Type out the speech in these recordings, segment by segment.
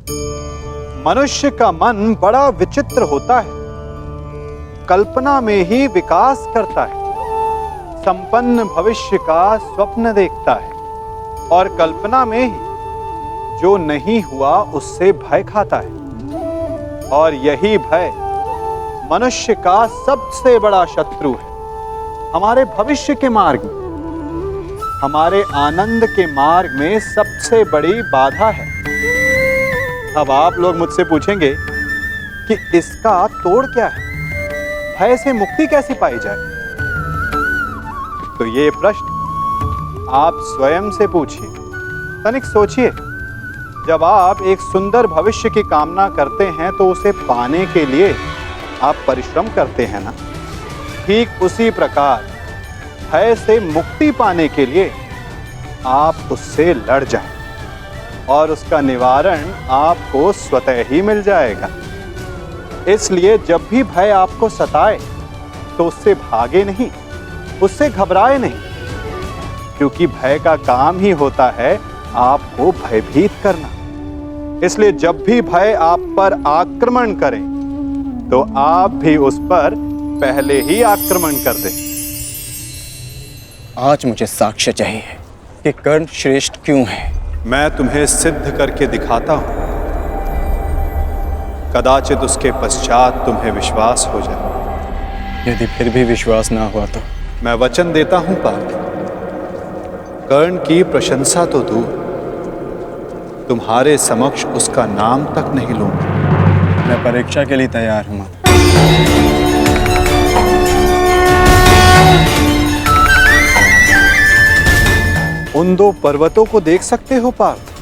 मनुष्य का मन बड़ा विचित्र होता है, कल्पना में ही विकास करता है, संपन्न भविष्य का स्वप्न देखता है और कल्पना में ही जो नहीं हुआ उससे भय खाता है। और यही भय मनुष्य का सबसे बड़ा शत्रु है। हमारे भविष्य के मार्ग में, हमारे आनंद के मार्ग में सबसे बड़ी बाधा है। अब आप लोग मुझसे पूछेंगे कि इसका तोड़ क्या है, भय से मुक्ति कैसे पाई जाए? तो ये प्रश्न आप स्वयं से पूछिए। तनिक सोचिए, जब आप एक सुंदर भविष्य की कामना करते हैं तो उसे पाने के लिए आप परिश्रम करते हैं ना। ठीक उसी प्रकार भय से मुक्ति पाने के लिए आप उससे लड़ जाएं और उसका निवारण आपको स्वतः ही मिल जाएगा। इसलिए जब भी भय आपको सताए तो उससे भागे नहीं, उससे घबराए नहीं, क्योंकि भय का काम ही होता है आपको भयभीत करना। इसलिए जब भी भय आप पर आक्रमण करे तो आप भी उस पर पहले ही आक्रमण कर दें। आज मुझे साक्ष्य चाहिए कि कर्ण श्रेष्ठ क्यों है। मैं तुम्हें सिद्ध करके दिखाता हूं, कदाचित उसके पश्चात तुम्हें विश्वास हो जाए। यदि फिर भी विश्वास ना हुआ तो? मैं वचन देता हूं पार्थ, कर्ण की प्रशंसा तो दूर, तुम्हारे समक्ष उसका नाम तक नहीं लूंगा। मैं परीक्षा के लिए तैयार हूं। उन दो पर्वतों को देख सकते हो पार्थ?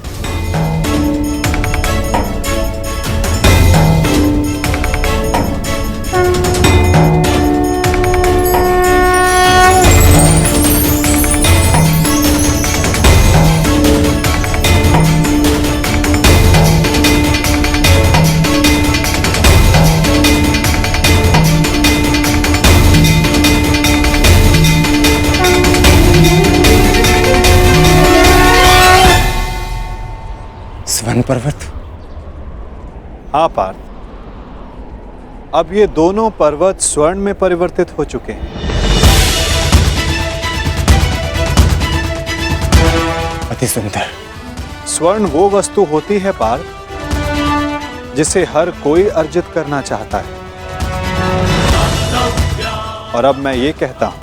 स्वर्ण पर्वत? हाँ पार्थ, अब ये दोनों पर्वत स्वर्ण में परिवर्तित हो चुके हैं। अति सुंदर। स्वर्ण वो वस्तु होती है पार्थ जिसे हर कोई अर्जित करना चाहता है। और अब मैं ये कहता हूं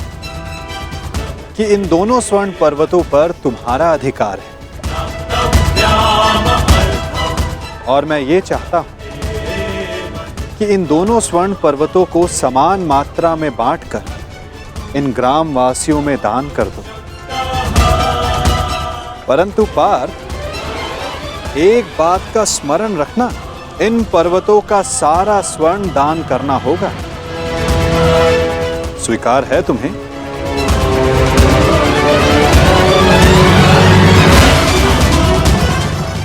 कि इन दोनों स्वर्ण पर्वतों पर तुम्हारा अधिकार है। और मैं ये चाहता हूं कि इन दोनों स्वर्ण पर्वतों को समान मात्रा में बांटकर इन ग्राम वासियों में दान कर दो। परंतु पार्थ, एक बात का स्मरण रखना, इन पर्वतों का सारा स्वर्ण दान करना होगा। स्वीकार है तुम्हें?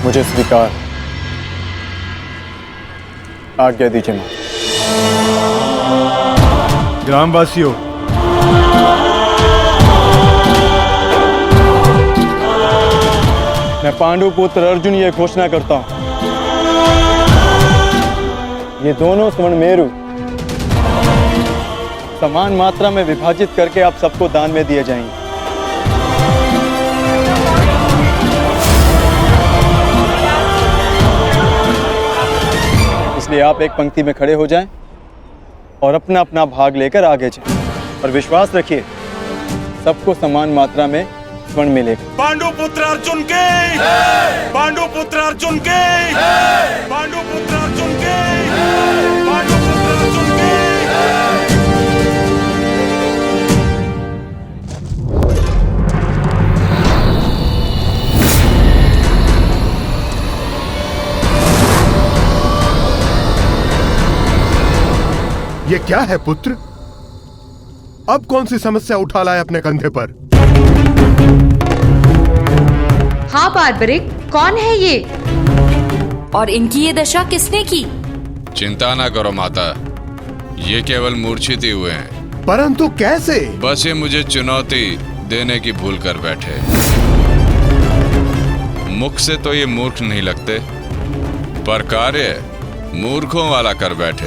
मुझे स्वीकार। आज्ञा दीजिए मां। ग्रामवासियों, मैं पांडु पुत्र अर्जुन ये घोषणा करता हूं, ये दोनों स्वर्ण मेरु समान मात्रा में विभाजित करके आप सबको दान में दिए जाएंगे। इसलिए आप एक पंक्ति में खड़े हो जाएं और अपना अपना भाग लेकर आगे जाएं। और विश्वास रखिए, सबको समान मात्रा में स्वर्ण मिलेगा। पांडु पुत्र अर्जुन के, पांडु पुत्र अर्जुन के, पांडु पुत्र अर्जुन के, पांडु पुत्र अर्जुन के। ये क्या है पुत्र? अब कौन सी समस्या उठा लाए अपने कंधे पर? हाँ बार्बरिक, कौन है ये? और इनकी ये दशा किसने की? चिंता ना करो माता, ये केवल मूर्छित ही हुए हैं। परंतु कैसे? बस ये मुझे चुनौती देने की भूल कर बैठे। मुख से तो ये मूर्ख नहीं लगते, पर कार्य मूर्खों वाला कर बैठे।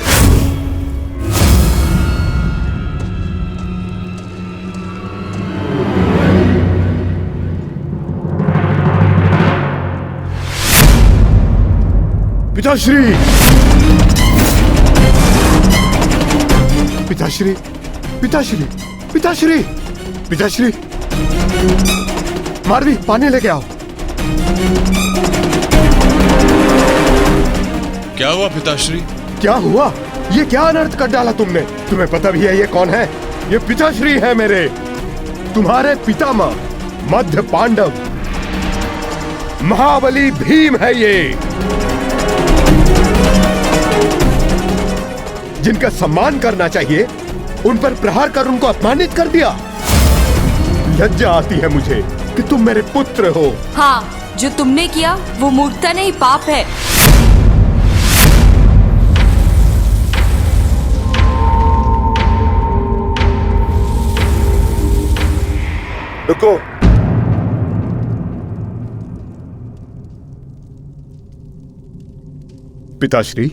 पिताश्री, पिताश्री, पिताश्री, पिताश्री, पिताश्री, मारवी पानी लेके आओ। क्या हुआ पिताश्री? क्या हुआ? ये क्या अनर्थ कर डाला तुमने? तुम्हें पता भी है ये कौन है? ये पिताश्री है मेरे, तुम्हारे पितामह मध्य पांडव महाबली भीम है ये, जिनका सम्मान करना चाहिए उन पर प्रहार कर उनको अपमानित कर दिया। लज्जा आती है मुझे कि तुम मेरे पुत्र हो। हाँ, जो तुमने किया वो मूर्खता नहीं, पाप है। रुको, पिताश्री,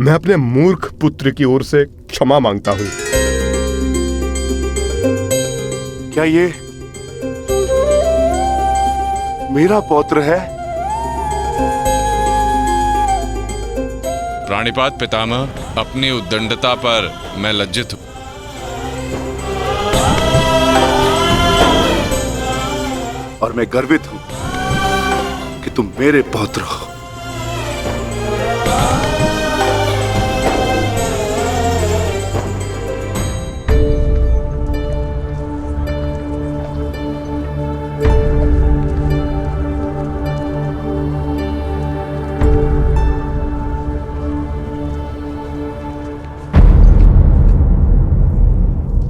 मैं अपने मूर्ख पुत्र की ओर से क्षमा मांगता हूं। क्या ये मेरा पौत्र है? प्राणिपात पितामह, अपनी उद्दंडता पर मैं लज्जित हूं। और मैं गर्वित हूं कि तुम मेरे पौत्र हो।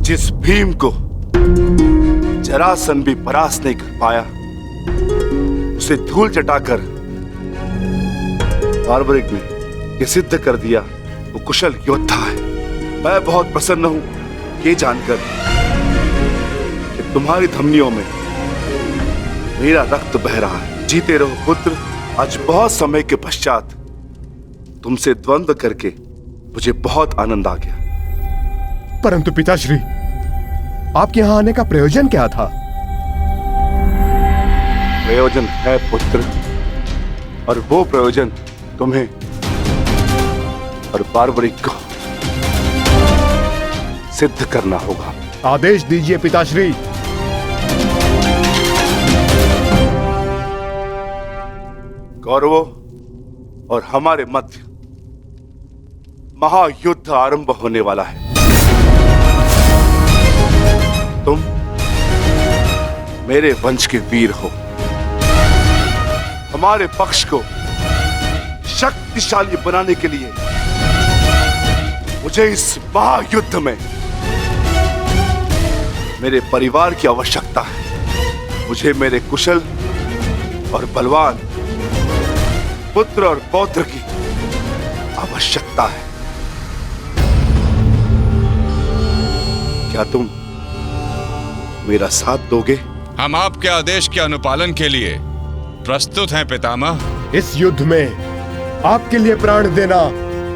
जिस भीम को जरासंध भी परास्त नहीं कर पाया, उसे धूल चटाकर बार्बरिक ने यह सिद्ध कर दिया वो कुशल योद्धा है। मैं बहुत प्रसन्न हूं ये जानकर कि तुम्हारी धमनियों में मेरा रक्त बह रहा है। जीते रहो पुत्र। आज बहुत समय के पश्चात तुमसे द्वंद्व करके मुझे बहुत आनंद आ गया। परंतु पिताश्री, आपके यहां आने का प्रयोजन क्या था? प्रयोजन है पुत्र, और वो प्रयोजन तुम्हें और बार्बरिक को सिद्ध करना होगा। आदेश दीजिए पिताश्री। कौरवों और हमारे मध्य महायुद्ध आरंभ होने वाला है। तुम मेरे वंश के वीर हो। हमारे पक्ष को शक्तिशाली बनाने के लिए मुझे इस महायुद्ध में मेरे परिवार की आवश्यकता है। मुझे मेरे कुशल और बलवान पुत्र और पौत्र की आवश्यकता है। क्या तुम मेरा साथ दोगे? हम आपके आदेश के अनुपालन के लिए प्रस्तुत हैं पितामह। इस युद्ध में आपके लिए प्राण देना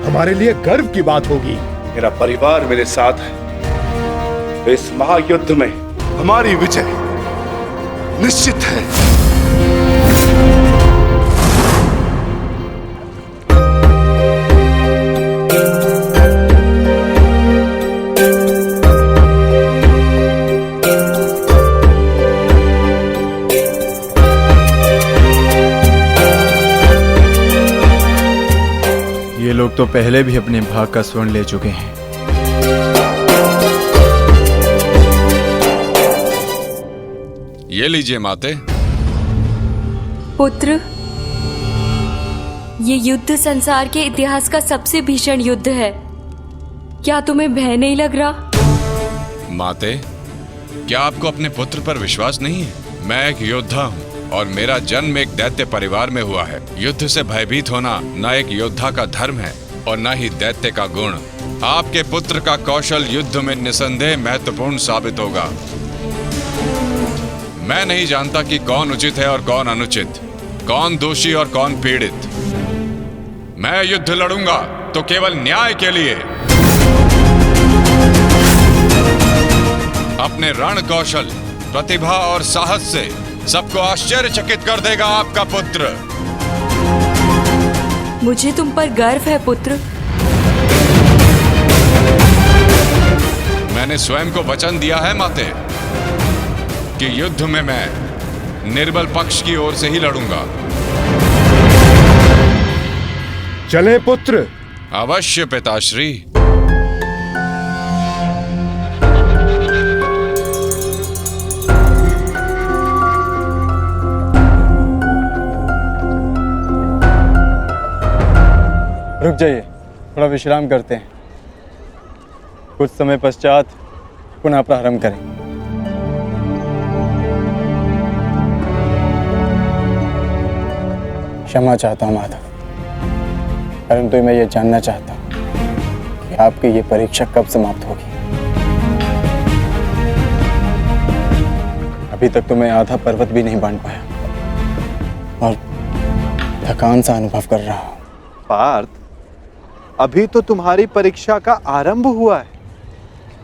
हमारे लिए गर्व की बात होगी। मेरा परिवार मेरे साथ है, तो इस महायुद्ध में हमारी विजय निश्चित है। ये लोग तो पहले भी अपने भाग का स्वर्ण ले चुके हैं। ये लीजिए माते। पुत्र, ये युद्ध संसार के इतिहास का सबसे भीषण युद्ध है। क्या तुम्हें भय नहीं लग रहा? माते, क्या आपको अपने पुत्र पर विश्वास नहीं है? मैं एक योद्धा हूँ और मेरा जन्म एक दैत्य परिवार में हुआ है। युद्ध से भयभीत होना न एक योद्धा का धर्म है और न ही दैत्य का गुण। आपके पुत्र का कौशल युद्ध में निसंदेह महत्वपूर्ण साबित होगा। मैं नहीं जानता कि कौन उचित है और कौन अनुचित, कौन दोषी और कौन पीड़ित। मैं युद्ध लड़ूंगा तो केवल न्याय के लिए। अपने रण कौशल, प्रतिभा और साहस से सबको आश्चर्यचकित कर देगा आपका पुत्र। मुझे तुम पर गर्व है पुत्र। मैंने स्वयं को वचन दिया है माते कि युद्ध में मैं निर्बल पक्ष की ओर से ही लड़ूंगा। चलें पुत्र। अवश्य पिताश्री। रुक जाइए, थोड़ा विश्राम करते हैं। कुछ समय पश्चात पुनः प्रारंभ करेंगे। क्षमा चाहता हूँ माधव, परंतु मैं ये जानना चाहता हूँ कि आपकी ये परीक्षा कब समाप्त होगी। अभी तक तो मैं आधा पर्वत भी नहीं बांध पाया और थकान सा अनुभव कर रहा हूँ। पार्थ, अभी तो तुम्हारी परीक्षा का आरंभ हुआ है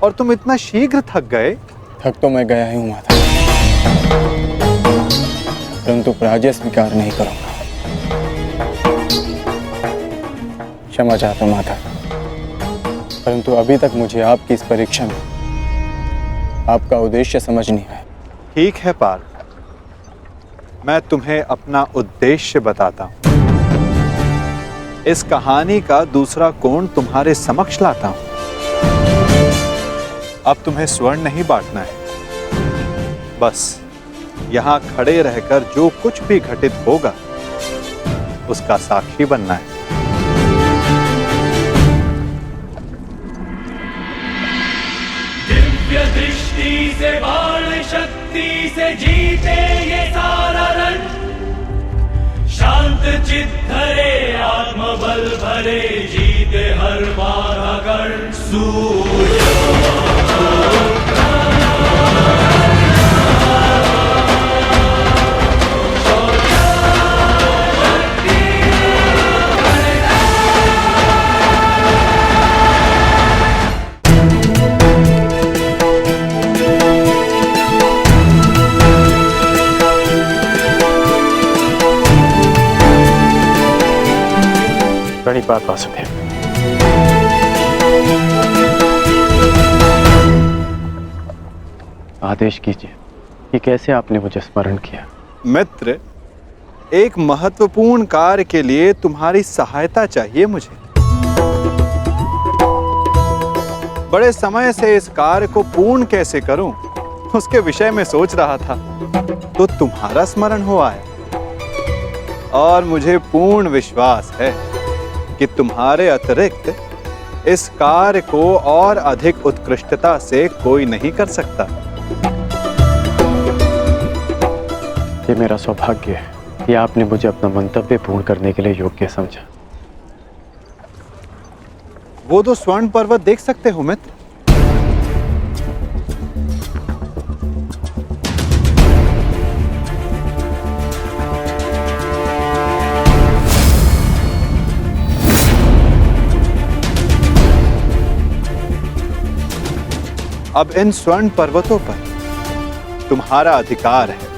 और तुम इतना शीघ्र थक गए। थक तो मैं गया ही हूँ माधव, परंतु पराजय स्वीकार नहीं करूंगा। क्षमा चाहता हूँ माधव, परंतु अभी तक मुझे आपकी इस परीक्षा में आपका उद्देश्य समझ नहीं आया। ठीक है पार्थ, मैं तुम्हें अपना उद्देश्य बताता हूँ। इस कहानी का दूसरा कोण तुम्हारे समक्ष लाता हूं। अब तुम्हें स्वर्ण नहीं बांटना है, बस यहां खड़े रहकर जो कुछ भी घटित होगा उसका साक्षी बनना है। दिव्य दृष्टि से, बाण शक्ति से जीते ये सारा रण। शांत चित्त धरे, आत्मबल भरे, जीते हर बाधा गण। सूर्य बड़ी बात वासुदेव। आदेश कीजिए कि कैसे आपने मुझे स्मरण किया। मित्र, एक महत्वपूर्ण कार्य के लिए तुम्हारी सहायता चाहिए मुझे। बड़े समय से इस कार्य को पूर्ण कैसे करूं, उसके विषय में सोच रहा था, तो तुम्हारा स्मरण हुआ है और मुझे पूर्ण विश्वास है कि तुम्हारे अतिरिक्त इस कार्य को और अधिक उत्कृष्टता से कोई नहीं कर सकता। ये मेरा सौभाग्य है कि आपने मुझे अपना मंतव्य पूर्ण करने के लिए योग्य समझा। वो दो स्वर्ण पर्वत देख सकते हो मित्र। अब इन स्वर्ण पर्वतों पर तुम्हारा अधिकार है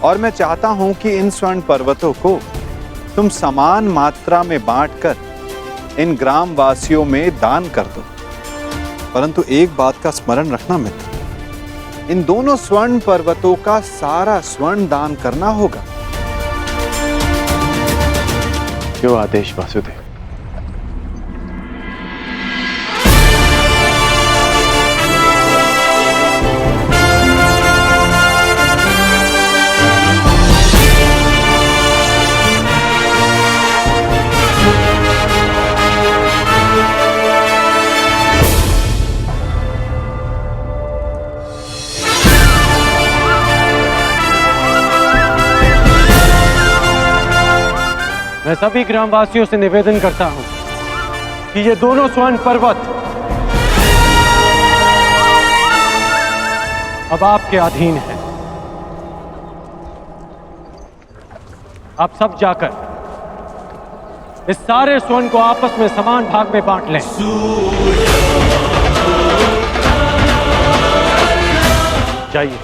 और मैं चाहता हूं कि इन स्वर्ण पर्वतों को तुम समान मात्रा में बांटकर इन ग्राम वासियों में दान कर दो। परंतु एक बात का स्मरण रखना मित्र, इन दोनों स्वर्ण पर्वतों का सारा स्वर्ण दान करना होगा। जो आदेश वासुदेव। मैं सभी ग्रामवासियों से निवेदन करता हूं कि ये दोनों स्वर्ण पर्वत अब आपके अधीन है। आप सब जाकर इस सारे स्वर्ण को आपस में समान भाग में बांट लें। जाइए।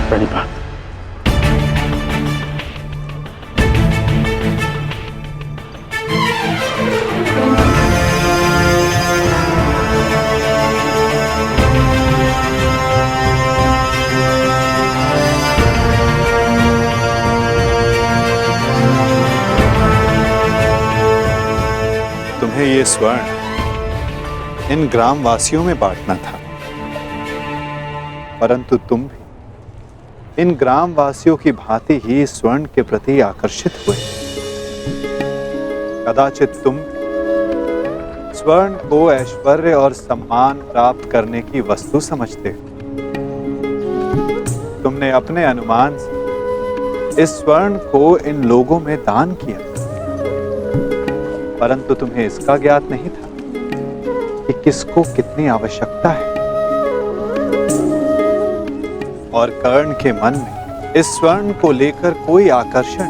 प्रणिपात। तुम्हें ये स्वर्ण इन ग्रामवासियों में बांटना था, परंतु तुम भी इन ग्रामवासियों की भांति ही स्वर्ण के प्रति आकर्षित हुए। कदाचित तुम स्वर्ण को ऐश्वर्य और सम्मान प्राप्त करने की वस्तु समझते हो। तुमने अपने अनुमान से इस स्वर्ण को इन लोगों में दान किया, परंतु तुम्हें इसका ज्ञात नहीं था कि किसको कितनी आवश्यकता है। और कर्ण के मन में इस स्वर्ण को लेकर कोई आकर्षण,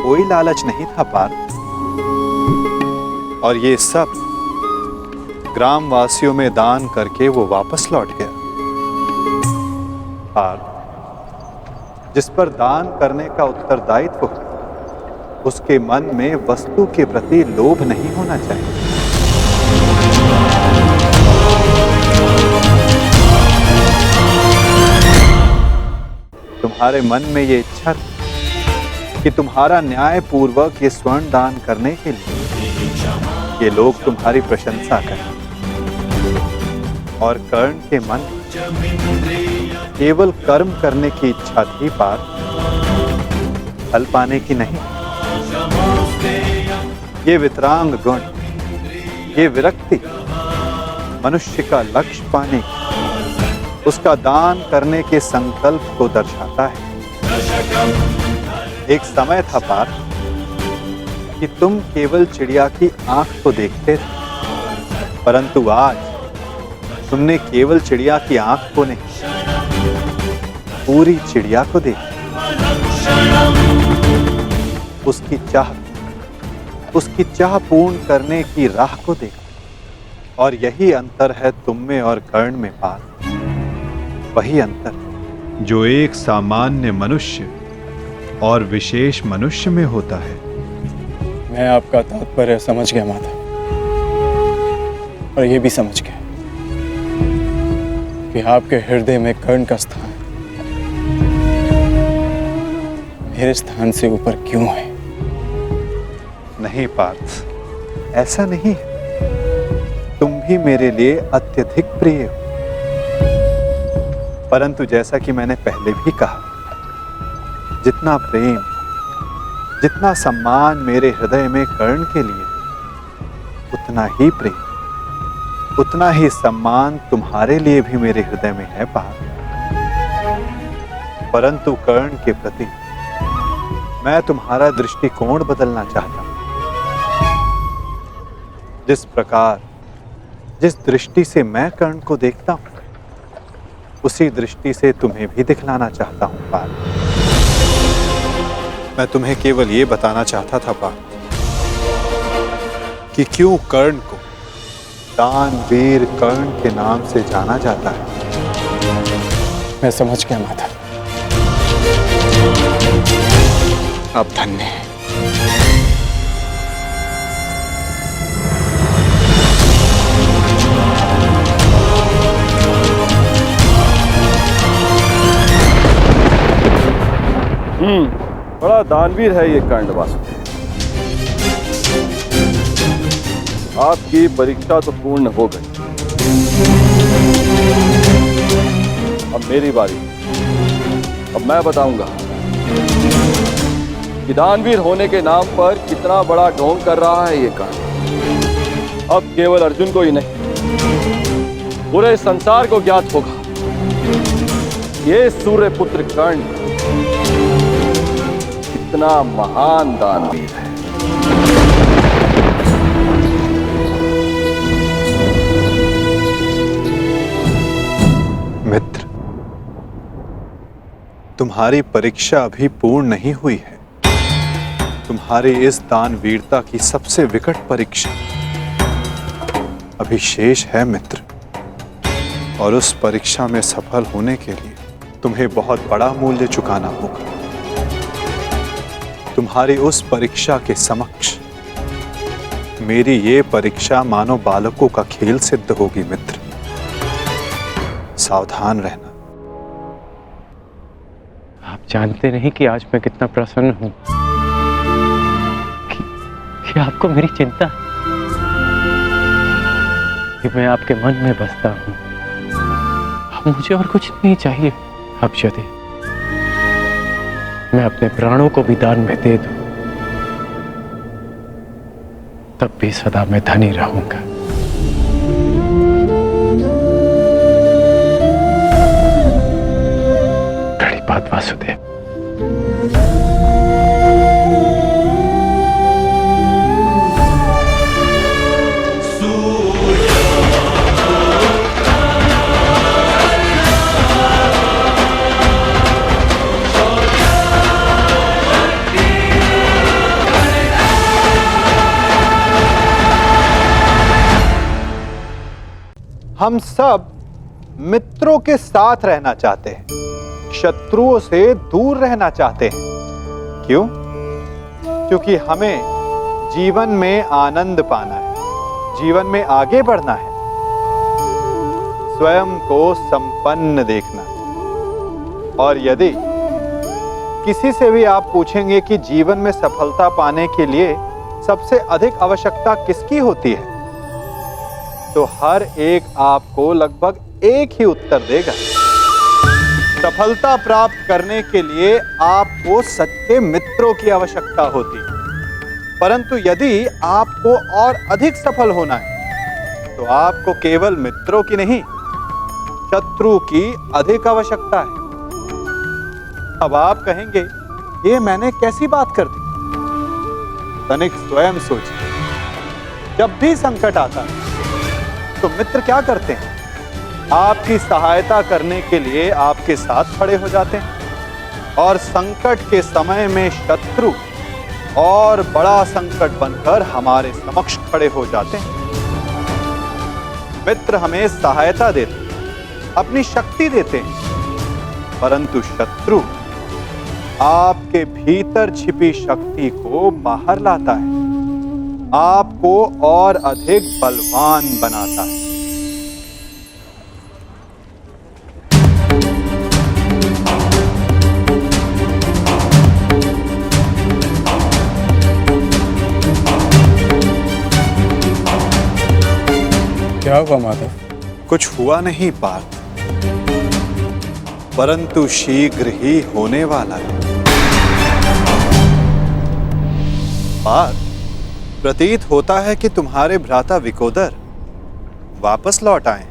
कोई लालच नहीं था पार्थ। और ये सब ग्रामवासियों में दान करके वो वापस लौट गया। पार्थ, जिस पर दान करने का उत्तरदायित्व हो, उसके मन में वस्तु के प्रति लोभ नहीं होना चाहिए। तुम्हारे मन में ये इच्छा थी कि तुम्हारा न्याय पूर्वक ये स्वर्ण दान करने के लिए ये लोग तुम्हारी प्रशंसा करें। और कर्ण के मन केवल कर्म करने की इच्छा थी पार्थ, फल पाने की नहीं। ये वितरांग गुण, ये विरक्ति मनुष्य का लक्ष्य पाने की, उसका दान करने के संकल्प को दर्शाता है। एक समय था पार्थ कि तुम केवल चिड़िया की आंख को देखते थे, परंतु आज तुमने केवल चिड़िया की आंख को नहीं, पूरी चिड़िया को देखा। उसकी चाह पूर्ण करने की राह को देखा। और यही अंतर है तुम में और कर्ण में पार्थ। वही अंतर जो एक सामान्य मनुष्य और विशेष मनुष्य में होता है। मैं आपका तात्पर्य समझ गया माता, और ये भी समझ गया कि आपके हृदय में कर्ण का स्थान मेरे स्थान से ऊपर क्यों है। नहीं पार्थ, ऐसा नहीं है। तुम भी मेरे लिए अत्यधिक प्रिय हो, परंतु जैसा कि मैंने पहले भी कहा, जितना प्रेम, जितना सम्मान मेरे हृदय में कर्ण के लिए, उतना ही प्रेम, उतना ही सम्मान तुम्हारे लिए भी मेरे हृदय में है पार्थ। परंतु कर्ण के प्रति मैं तुम्हारा दृष्टिकोण बदलना चाहता हूं। जिस प्रकार, जिस दृष्टि से मैं कर्ण को देखता हूं, उसी दृष्टि से तुम्हें भी दिखलाना चाहता हूं पार्थ। मैं तुम्हें केवल ये बताना चाहता था पार्थ कि क्यों कर्ण को दानवीर कर्ण के नाम से जाना जाता है। मैं समझ गया माता, अब धन्य है। बड़ा दानवीर है ये कर्ण वासुदेव। आपकी परीक्षा तो पूर्ण हो गई, अब मेरी बारी। अब मैं बताऊंगा कि दानवीर होने के नाम पर कितना बड़ा ढोंग कर रहा है ये कर्ण। अब केवल अर्जुन को ही नहीं, पूरे संसार को ज्ञात होगा ये सूर्यपुत्र कर्ण कितना महान दानवीर है। मित्र, तुम्हारी परीक्षा अभी पूर्ण नहीं हुई है। तुम्हारी इस दानवीरता की सबसे विकट परीक्षा अभी शेष है मित्र, और उस परीक्षा में सफल होने के लिए तुम्हें बहुत बड़ा मूल्य चुकाना होगा। तुम्हारी उस परीक्षा के समक्ष मेरी ये परीक्षा मानो बालकों का खेल सिद्ध होगी मित्र। सावधान रहना। आप जानते नहीं कि आज मैं कितना प्रसन्न हूं कि आपको मेरी चिंता है, कि मैं आपके मन में बसता हूं। अब मुझे और कुछ नहीं चाहिए। अब यदि मैं अपने प्राणों को भी दान में दे दूं, तब भी सदा मैं धनी रहूंगा। बड़ी बात वासुदेव। हम सब मित्रों के साथ रहना चाहते हैं, शत्रुओं से दूर रहना चाहते हैं। क्यों? क्योंकि हमें जीवन में आनंद पाना है, जीवन में आगे बढ़ना है, स्वयं को संपन्न देखना है। और यदि किसी से भी आप पूछेंगे कि जीवन में सफलता पाने के लिए सबसे अधिक आवश्यकता किसकी होती है, तो हर एक आपको लगभग एक ही उत्तर देगा। सफलता प्राप्त करने के लिए आपको सच्चे मित्रों की आवश्यकता होती है। परंतु यदि आपको और अधिक सफल होना है, तो आपको केवल मित्रों की नहीं, शत्रु की अधिक आवश्यकता है। अब आप कहेंगे, ये मैंने कैसी बात कर दी? तनिक स्वयं सोचिए। जब भी संकट आता है तो मित्र क्या करते हैं? आपकी सहायता करने के लिए आपके साथ खड़े हो जाते हैं, और संकट के समय में शत्रु और बड़ा संकट बनकर हमारे समक्ष खड़े हो जाते हैं। मित्र हमें सहायता देते हैं, अपनी शक्ति देते हैं, परंतु शत्रु आपके भीतर छिपी शक्ति को बाहर लाता है, आपको और अधिक बलवान बनाता है। क्या हुआ माधव? कुछ हुआ नहीं पार्थ, परंतु शीघ्र ही होने वाला है। पार्थ, प्रतीत होता है कि तुम्हारे भ्राता विकोदर वापस लौट आए हैं।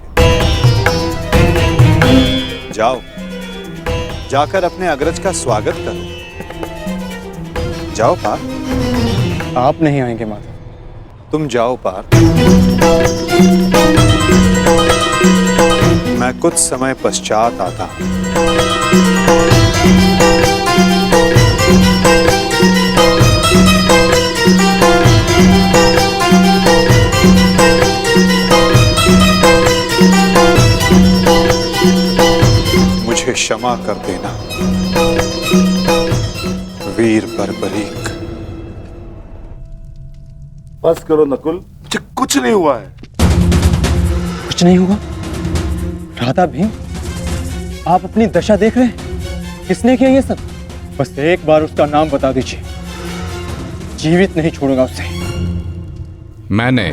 जाओ, जाकर अपने अग्रज का स्वागत करो। जाओ पार्थ। आप नहीं आएंगे माधव? तुम जाओ पार्थ, मैं कुछ समय पश्चात आता हूं। मुझे क्षमा कर देना वीर बर्बरीक। बस करो नकुल, मुझे कुछ नहीं हुआ है। कुछ नहीं हुआ? भ्राता भीम, आप अपनी दशा देख रहे हैं? किसने किया ये सब? बस एक बार उसका नाम बता दीजिए, जीवित नहीं छोड़ूंगा उसे। मैंने।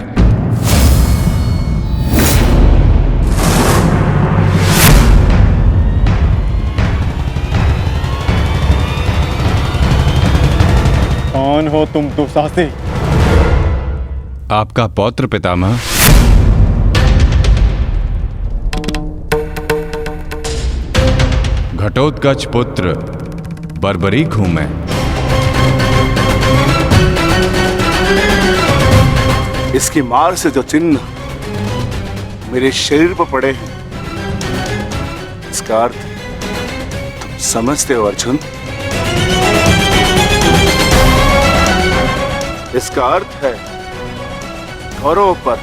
कौन हो तुम दुस्साहसी? आपका पौत्र पितामह। घटोत्कच पुत्र बर्बरीक हूं मैं। इसकी मार से जो चिन्ह मेरे शरीर पर पड़े हैं, इसका अर्थ तुम समझते हो अर्जुन? इसका अर्थ है कौरवों पर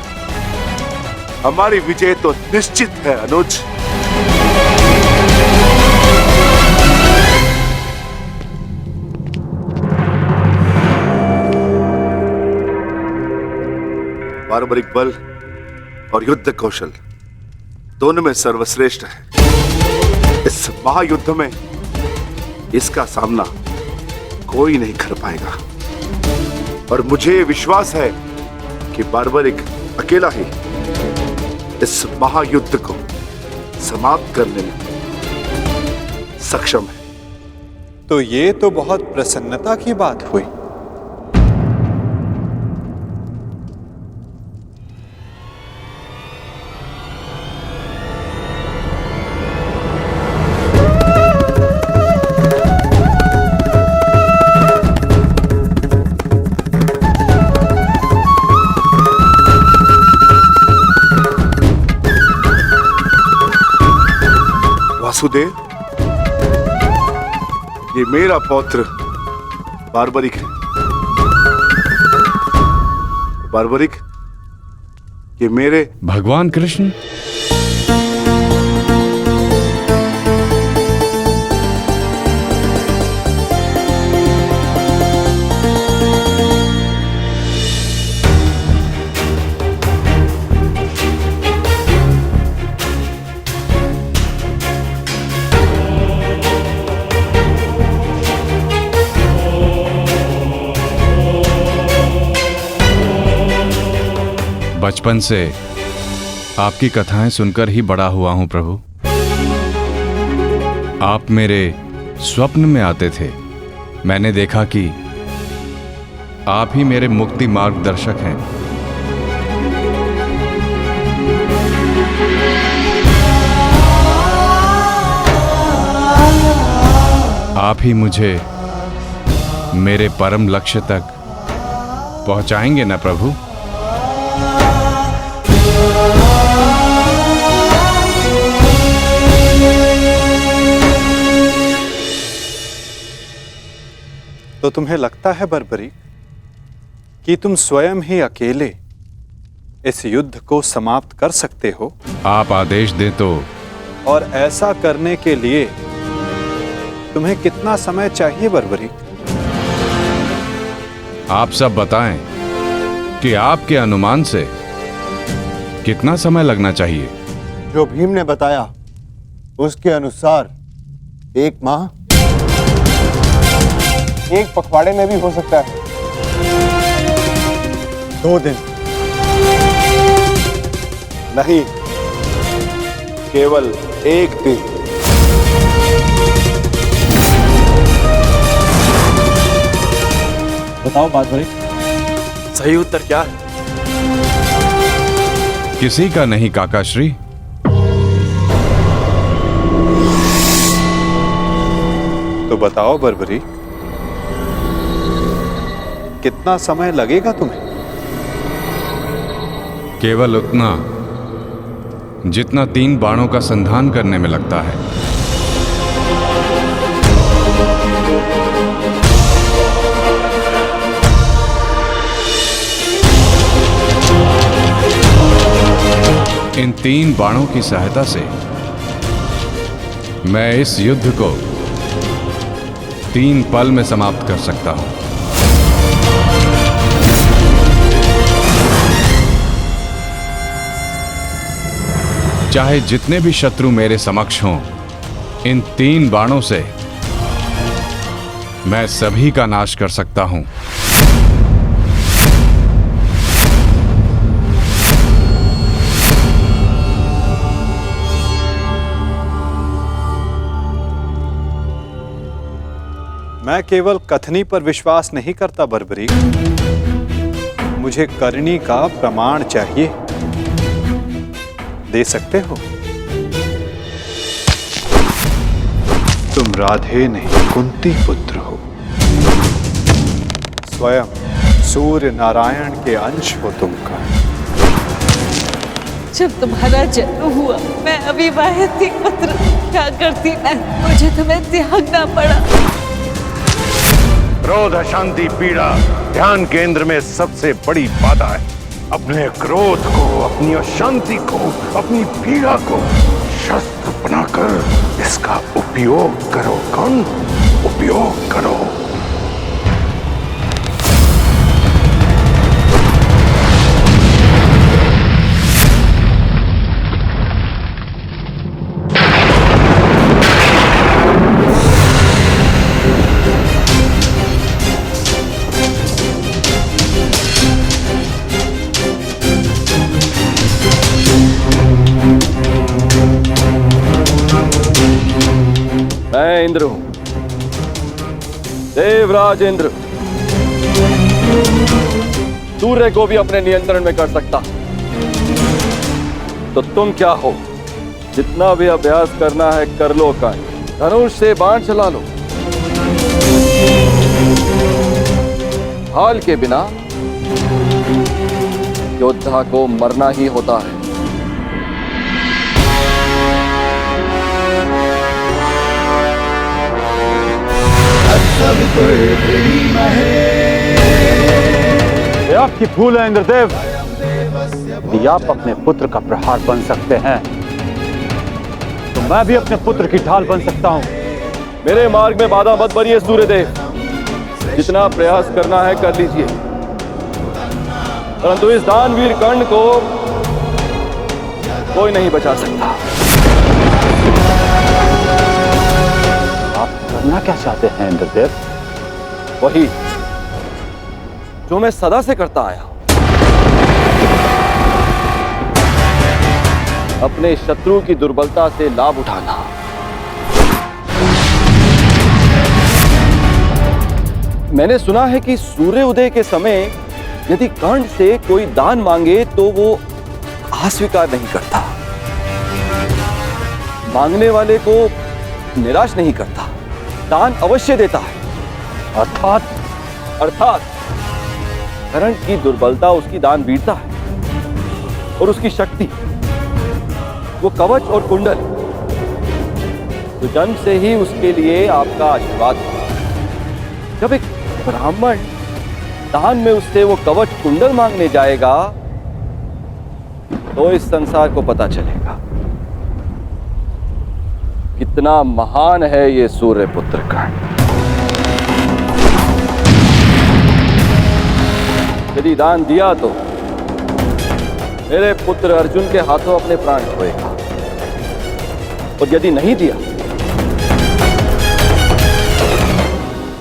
हमारी विजय तो निश्चित है अनुज। बार्बरिक बल और युद्ध कौशल दोनों में सर्वश्रेष्ठ है। इस महायुद्ध में इसका सामना कोई नहीं कर पाएगा और मुझे विश्वास है कि बार्बरिक अकेला ही इस महायुद्ध को समाप्त करने में सक्षम है। तो ये तो बहुत प्रसन्नता की बात हुई। वासुदेव, ये मेरा पौत्र बार्बरिक है। बार्बरिक, ये मेरे भगवान कृष्ण। बचपन से आपकी कथाएं सुनकर ही बड़ा हुआ हूं प्रभु। आप मेरे स्वप्न में आते थे। मैंने देखा कि आप ही मेरे मुक्ति मार्गदर्शक हैं। आप ही मुझे मेरे परम लक्ष्य तक पहुंचाएंगे ना प्रभु? तो तुम्हें लगता है बर्बरीक कि तुम स्वयं ही अकेले इस युद्ध को समाप्त कर सकते हो? आप आदेश दें तो। और ऐसा करने के लिए तुम्हें कितना समय चाहिए बर्बरीक? आप सब बताएं कि आपके अनुमान से कितना समय लगना चाहिए? जो भीम ने बताया उसके अनुसार 1 माह, 1 पखवाड़े में भी हो सकता है, 2 दिन नहीं, केवल 1 दिन। बताओ बार्बरिक, सही उत्तर क्या है? किसी का नहीं काकाश्री। तो बताओ बर्बरीक, कितना समय लगेगा तुम्हें? केवल उतना जितना 3 बाणों का संधान करने में लगता है। इन 3 बाणों की सहायता से मैं इस युद्ध को 3 पल में समाप्त कर सकता हूं। चाहे जितने भी शत्रु मेरे समक्ष हों, इन 3 बाणों से मैं सभी का नाश कर सकता हूं। मैं केवल कथनी पर विश्वास नहीं करता बर्बरीक, मुझे करनी का प्रमाण चाहिए। दे सकते हो? तुम राधे नहीं कुंती पुत्र हो, स्वयं सूर्य नारायण के अंश हो तुम का। जब तुम्हारा जन्म हुआ मैं अविवाहित थी पुत्र, क्या करती मैं, मुझे तुम्हें त्यागना पड़ा। क्रोध, अशांति, पीड़ा ध्यान केंद्र में सबसे बड़ी बाधा है। अपने क्रोध को, अपनी अशांति को, अपनी पीड़ा को शस्त्र बनाकर इसका उपयोग करो। कौन उपयोग करो। मैं इंद्र हूं, देवराज इंद्र। सूर्य को भी अपने नियंत्रण में कर सकता। तो तुम क्या हो? जितना भी अभ्यास करना है कर लो। का धनुष से बाण चला लो। हाल के बिना योद्धा को मरना ही होता है। ये आपकी भूल है इंद्रदेव। यदि आप अपने पुत्र का प्रहार बन सकते हैं तो मैं भी अपने पुत्र की ढाल बन सकता हूं। मेरे मार्ग में बाधा मत बनिए सूर्यदेव। जितना प्रयास करना है कर लीजिए, परंतु इस दानवीर कर्ण को कोई नहीं बचा सकता। आप करना क्या चाहते हैं इंद्रदेव? वही जो मैं सदा से करता आया, अपने शत्रु की दुर्बलता से लाभ उठाना। मैंने सुना है कि सूर्य उदय के समय यदि कर्ण से कोई दान मांगे तो वो अस्वीकार नहीं करता, मांगने वाले को निराश नहीं करता, दान अवश्य देता है। अर्थात कर्ण की दुर्बलता उसकी दान वीरता है और उसकी शक्ति वो कवच और कुंडल। तो जन्म से ही उसके लिए आपका आशीर्वाद है। जब एक ब्राह्मण दान में उससे वो कवच कुंडल मांगने जाएगा तो इस संसार को पता चलेगा कितना महान है ये सूर्य पुत्र कर्ण। यदि दान दिया तो मेरे पुत्र अर्जुन के हाथों अपने प्राण खोएगा, और यदि नहीं दिया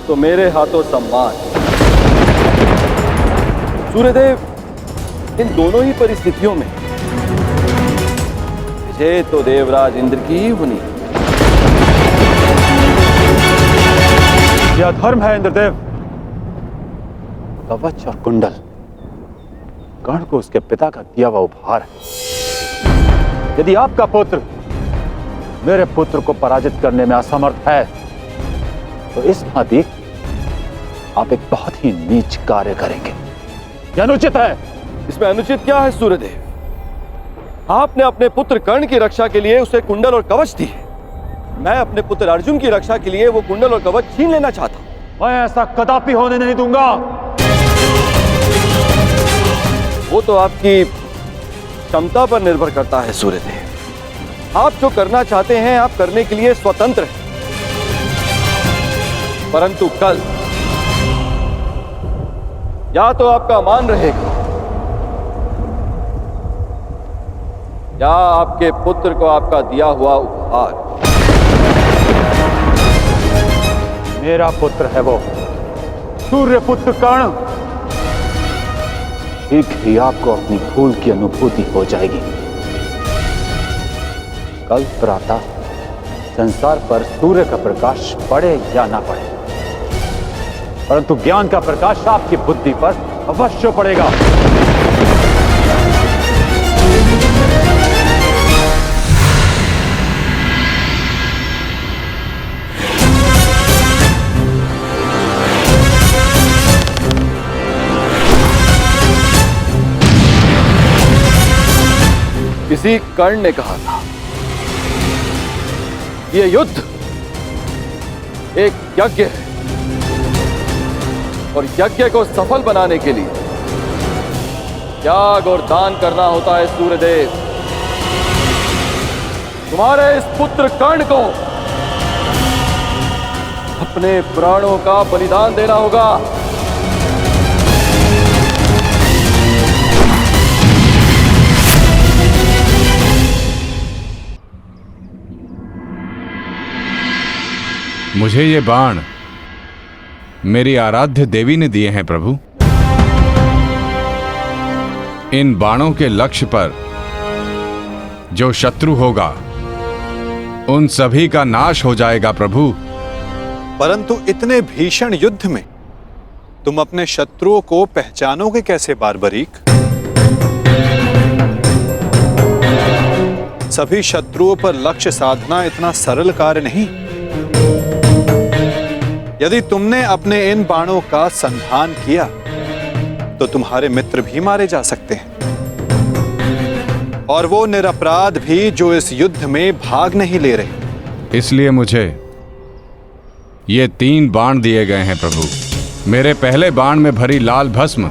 तो मेरे हाथों सम्मान। सूर्यदेव, इन दोनों ही परिस्थितियों में विजय तो देवराज इंद्र की ही होनी है। यह धर्म है इंद्रदेव। कवच और कुंडल कर्ण को उसके पिता का दिया हुआ उपहार है। यदि आपका पुत्र मेरे पुत्र को पराजित करने में असमर्थ है तो इस भांति आप एक बहुत ही नीच कार्य करेंगे। यह अनुचित है। इसमें अनुचित क्या है सूर्यदेव? आपने अपने पुत्र कर्ण की रक्षा के लिए उसे कुंडल और कवच दी है। मैं अपने पुत्र अर्जुन की रक्षा के लिए वो कुंडल और कवच छीन लेना चाहता हूं। मैं ऐसा कदापि होने नहीं दूंगा। वो तो आपकी क्षमता पर निर्भर करता है सूर्यदेव। आप जो करना चाहते हैं आप करने के लिए स्वतंत्र हैं, परंतु कल या तो आपका मान रहेगा या आपके पुत्र को आपका दिया हुआ उपहार। मेरा पुत्र है वो सूर्य पुत्र कर्ण। शीघ्र ही आपको अपनी भूल की अनुभूति हो जाएगी। कल प्रातः संसार पर सूर्य का प्रकाश पड़े या ना पड़े, परंतु ज्ञान का प्रकाश आपकी बुद्धि पर अवश्य पड़ेगा। इसी कर्ण ने कहा था, ये युद्ध एक यज्ञ है और यज्ञ को सफल बनाने के लिए त्याग और दान करना होता है। सूर्यदेव, तुम्हारे इस पुत्र कर्ण को अपने प्राणों का बलिदान देना होगा। मुझे ये बाण मेरी आराध्य देवी ने दिए हैं प्रभु। इन बाणों के लक्ष्य पर जो शत्रु होगा उन सभी का नाश हो जाएगा प्रभु। परंतु इतने भीषण युद्ध में तुम अपने शत्रुओं को पहचानोगे कैसे बारबरीक? सभी शत्रुओं पर लक्ष्य साधना इतना सरल कार्य नहीं। यदि तुमने अपने इन बाणों का संधान किया तो तुम्हारे मित्र भी मारे जा सकते हैं, और वो निरपराध भी जो इस युद्ध में भाग नहीं ले रहे। इसलिए मुझे ये 3 बाण दिए गए हैं प्रभु। मेरे पहले बाण में भरी लाल भस्म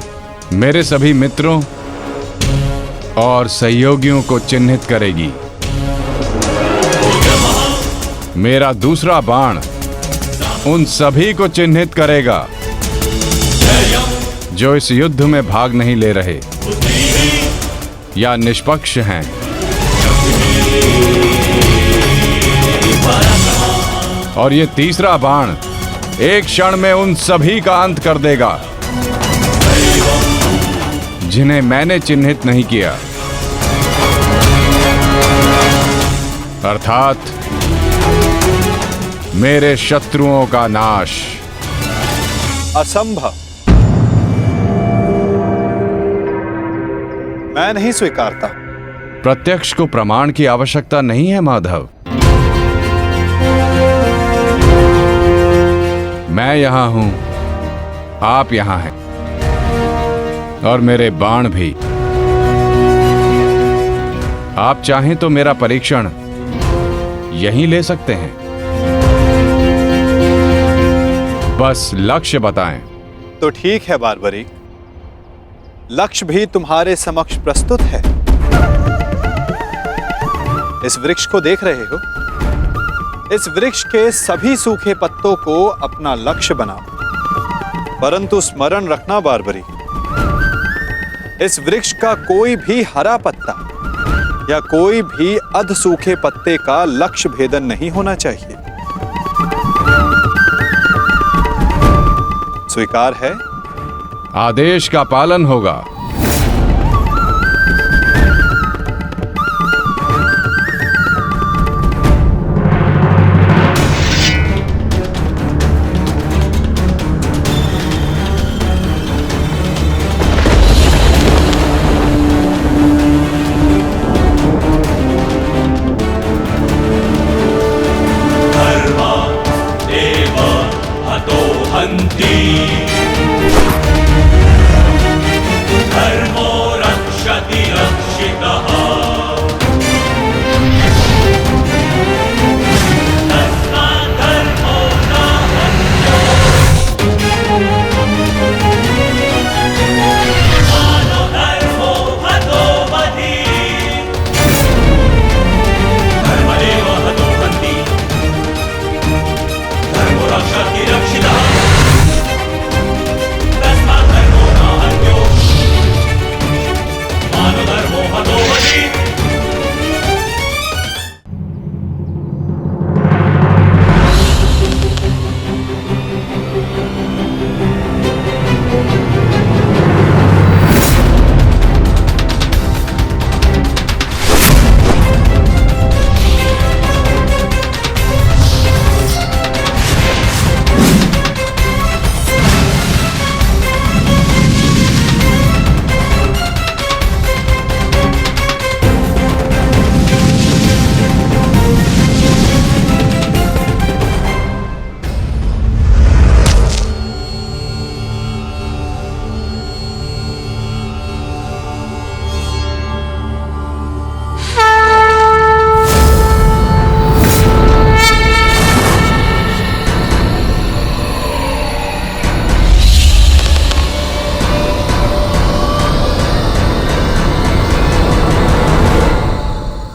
मेरे सभी मित्रों और सहयोगियों को चिन्हित करेगी। मेरा दूसरा बाण उन सभी को चिन्हित करेगा जो इस युद्ध में भाग नहीं ले रहे या निष्पक्ष हैं। और ये तीसरा बाण एक क्षण में उन सभी का अंत कर देगा जिन्हें मैंने चिन्हित नहीं किया, अर्थात मेरे शत्रुओं का नाश। असंभव, मैं नहीं स्वीकारता। प्रत्यक्ष को प्रमाण की आवश्यकता नहीं है माधव। मैं यहां हूं, आप यहां हैं, और मेरे बाण भी। आप चाहें तो मेरा परीक्षण यहीं ले सकते हैं। बस लक्ष्य बताएं। तो ठीक है बारबरीक, लक्ष्य भी तुम्हारे समक्ष प्रस्तुत है। इस वृक्ष को देख रहे हो? इस वृक्ष के सभी सूखे पत्तों को अपना लक्ष्य बनाओ। परंतु स्मरण रखना बारबरीक, इस वृक्ष का कोई भी हरा पत्ता या कोई भी अध सूखे पत्ते का लक्ष्य भेदन नहीं होना चाहिए। स्वीकार है? आदेश का पालन होगा।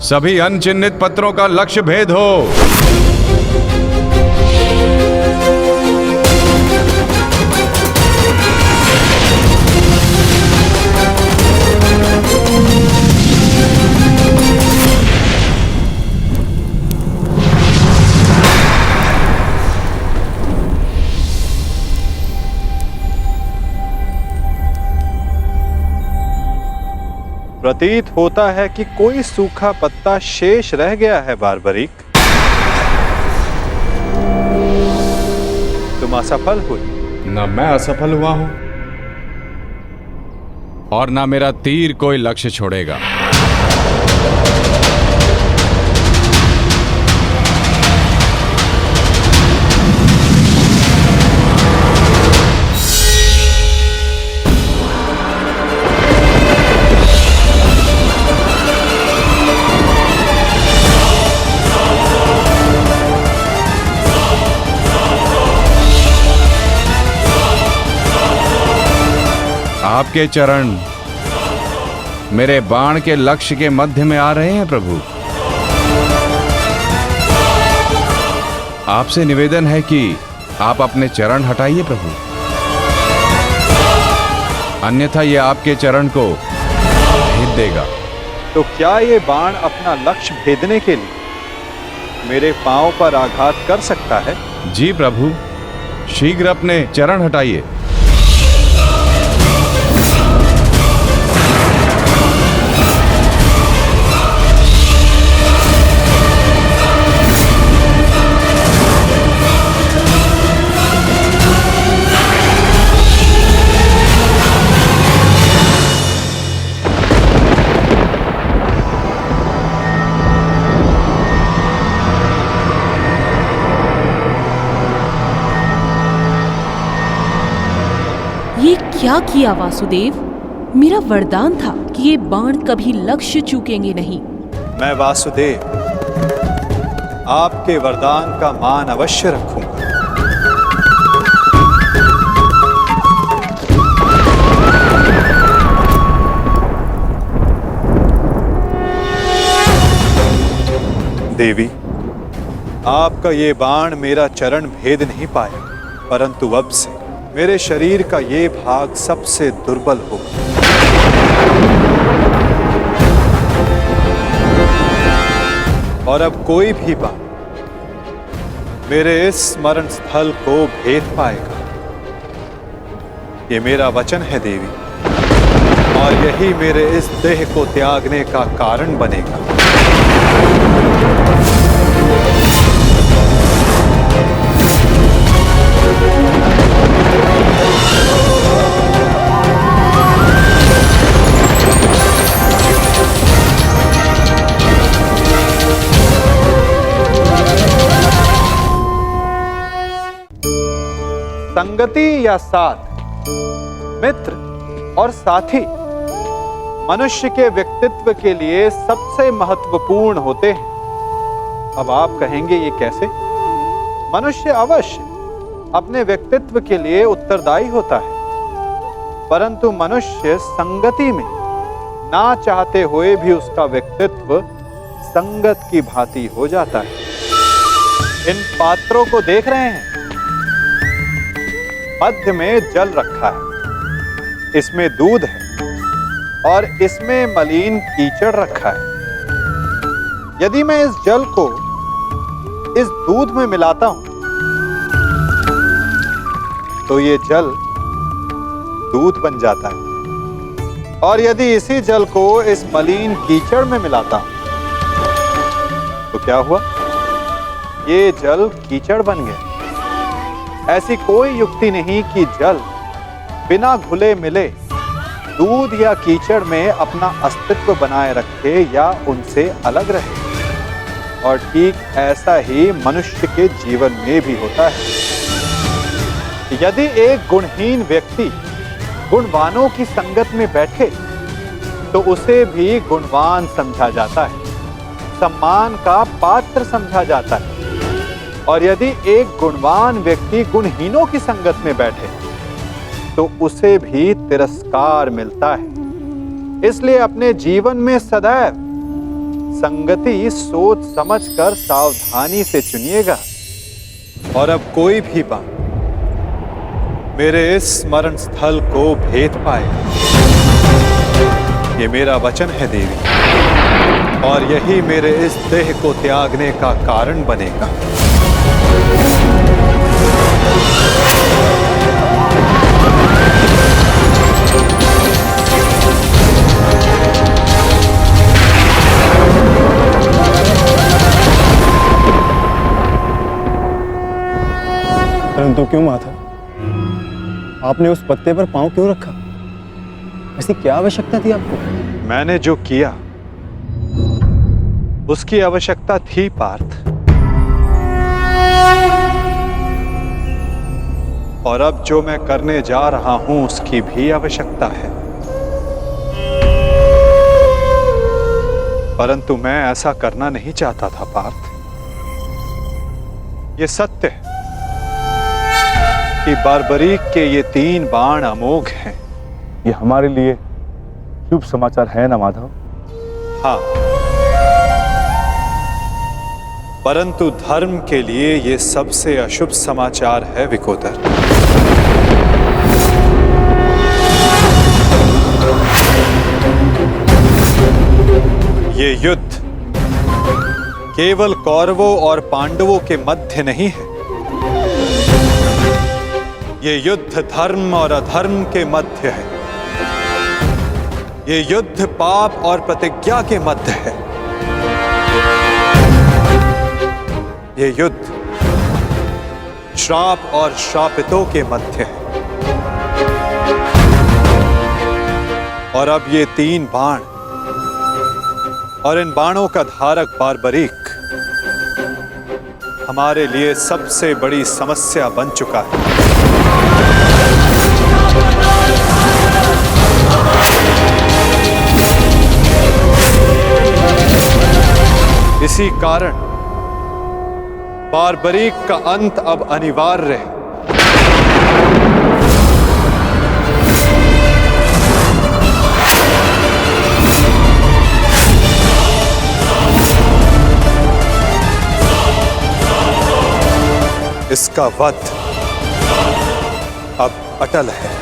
सभी अनचिन्हित पत्रों का लक्ष्य भेद हो। प्रतीत होता है कि कोई सूखा पत्ता शेष रह गया है बारबरीक। तुम असफल हुई। न मैं असफल हुआ हूं और ना मेरा तीर कोई लक्ष्य छोड़ेगा। आपके चरण मेरे बाण के लक्ष्य के मध्य में आ रहे हैं प्रभु। आपसे निवेदन है कि आप अपने चरण हटाइए प्रभु, अन्यथा यह आपके चरण को भेद देगा। तो क्या ये बाण अपना लक्ष्य भेदने के लिए मेरे पांव पर आघात कर सकता है? जी प्रभु, शीघ्र अपने चरण हटाइए। ये क्या किया वासुदेव? मेरा वरदान था कि ये बाण कभी लक्ष्य चूकेंगे नहीं। मैं वासुदेव आपके वरदान का मान अवश्य रखूंगा। देवी, आपका ये बाण मेरा चरण भेद नहीं पाया, परंतु अब से मेरे शरीर का ये भाग सबसे दुर्बल होगा। और अब कोई भी बाण मेरे इस स्मरण स्थल को भेद पाएगा। ये मेरा वचन है देवी, और यही मेरे इस देह को त्यागने का कारण बनेगा। संगति या साथ, मित्र और साथी मनुष्य के व्यक्तित्व के लिए सबसे महत्वपूर्ण होते हैं। अब आप कहेंगे ये कैसे? मनुष्य अवश्य अपने व्यक्तित्व के लिए उत्तरदायी होता है, परंतु मनुष्य संगति में ना चाहते हुए भी उसका व्यक्तित्व संगत की भांति हो जाता है। इन पात्रों को देख रहे हैं? मध्य में जल रखा है, इसमें दूध है और इसमें मलिन कीचड़ रखा है। यदि मैं इस जल को इस दूध में मिलाता हूं तो ये जल दूध बन जाता है, और यदि इसी जल को इस मलिन कीचड़ में मिलाता हूं तो क्या हुआ? ये जल कीचड़ बन गया। ऐसी कोई युक्ति नहीं कि जल बिना घुले मिले दूध या कीचड़ में अपना अस्तित्व बनाए रखे या उनसे अलग रहे। और ठीक ऐसा ही मनुष्य के जीवन में भी होता है। यदि एक गुणहीन व्यक्ति गुणवानों की संगत में बैठे तो उसे भी गुणवान समझा जाता है, सम्मान का पात्र समझा जाता है। और यदि एक गुणवान व्यक्ति गुणहीनों की संगत में बैठे तो उसे भी तिरस्कार मिलता है। इसलिए अपने जीवन में सदैव संगति सोच समझकर सावधानी से चुनिएगा। और अब कोई भी बाण मेरे इस स्मरण स्थल को भेद पाएगा। ये मेरा वचन है देवी, और यही मेरे इस देह को त्यागने का कारण बनेगा। परंतु क्यों माता, आपने उस पत्ते पर पांव क्यों रखा? ऐसी क्या आवश्यकता थी आपको? मैंने जो किया उसकी आवश्यकता थी पार्थ, और अब जो मैं करने जा रहा हूं उसकी भी आवश्यकता है। परंतु मैं ऐसा करना नहीं चाहता था पार्थ। ये सत्य है कि बार्बरीक के ये 3 बाण अमोघ हैं। ये हमारे लिए शुभ समाचार है ना माधव? हाँ, परंतु धर्म के लिए ये सबसे अशुभ समाचार है विकोदर। ये युद्ध केवल कौरवों और पांडवों के मध्य नहीं है। ये युद्ध धर्म और अधर्म के मध्य है। ये युद्ध पाप और प्रतिज्ञा के मध्य है। ये युद्ध श्राप और श्रापितों के मध्य है। और अब ये 3 बाण और इन बाणों का धारक बार्बरीक हमारे लिए सबसे बड़ी समस्या बन चुका है। इसी कारण बार्बरीक का अंत अब अनिवार्य है। इसका वध अब अटल है।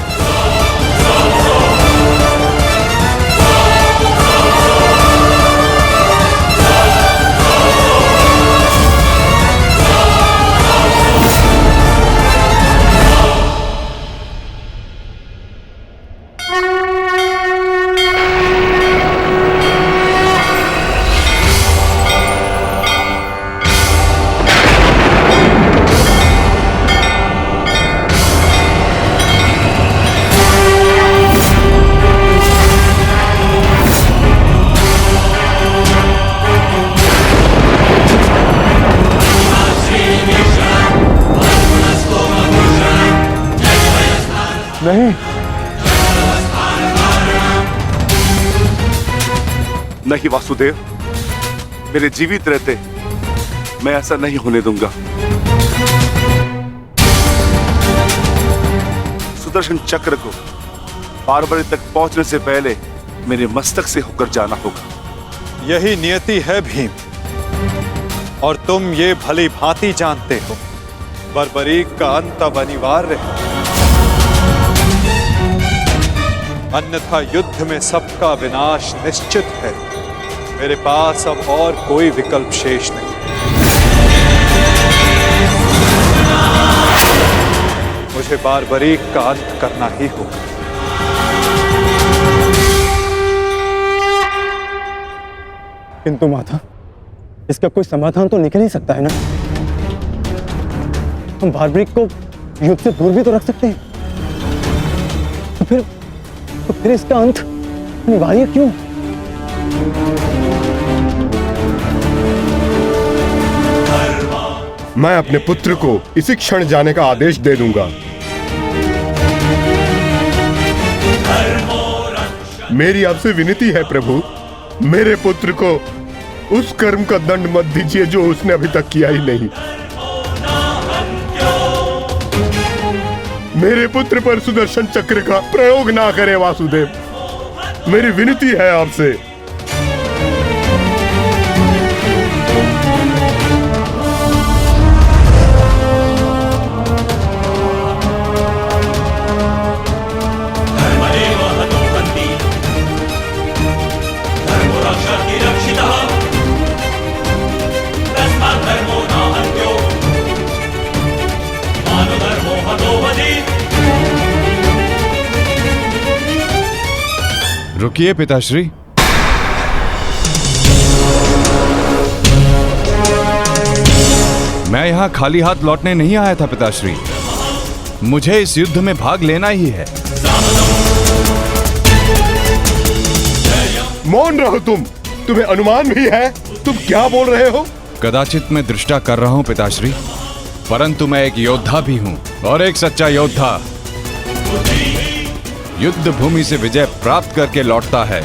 नहीं, नहीं वासुदेव, मेरे जीवित रहते मैं ऐसा नहीं होने दूंगा। सुदर्शन चक्र को बार्बरी तक पहुंचने से पहले मेरे मस्तक से होकर जाना होगा। यही नियति है भीम, और तुम ये भली भांति जानते हो। बार्बरीक का अंत अब अनिवार्य है, अन्यथा युद्ध में सबका विनाश निश्चित है। मेरे पास अब और कोई विकल्प शेष नहीं। मुझे बार्बरीक का अंत करना ही होगा। किंतु माता, इसका कोई समाधान तो निकल ही सकता है ना? हम बार्बरीक को युद्ध से दूर भी तो रख सकते हैं। तो फिर इसका अंत अनिवार्य क्यों? मैं अपने पुत्र को इसी क्षण जाने का आदेश दे दूंगा। मेरी आपसे विनती है प्रभु, मेरे पुत्र को उस कर्म का दंड मत दीजिए जो उसने अभी तक किया ही नहीं। मेरे पुत्र पर सुदर्शन चक्र का प्रयोग ना करें वासुदेव, मेरी विनती है आपसे। रुकिए पिताश्री। मैं यहाँ खाली हाथ लौटने नहीं आया था पिताश्री। मुझे इस युद्ध में भाग लेना ही है। मौन रहो तुम। तुम्हें अनुमान भी है तुम क्या बोल रहे हो? कदाचित मैं दृष्टा कर रहा हूँ पिताश्री, परंतु मैं एक योद्धा भी हूँ, और एक सच्चा योद्धा युद्ध भूमि से विजय प्राप्त करके लौटता है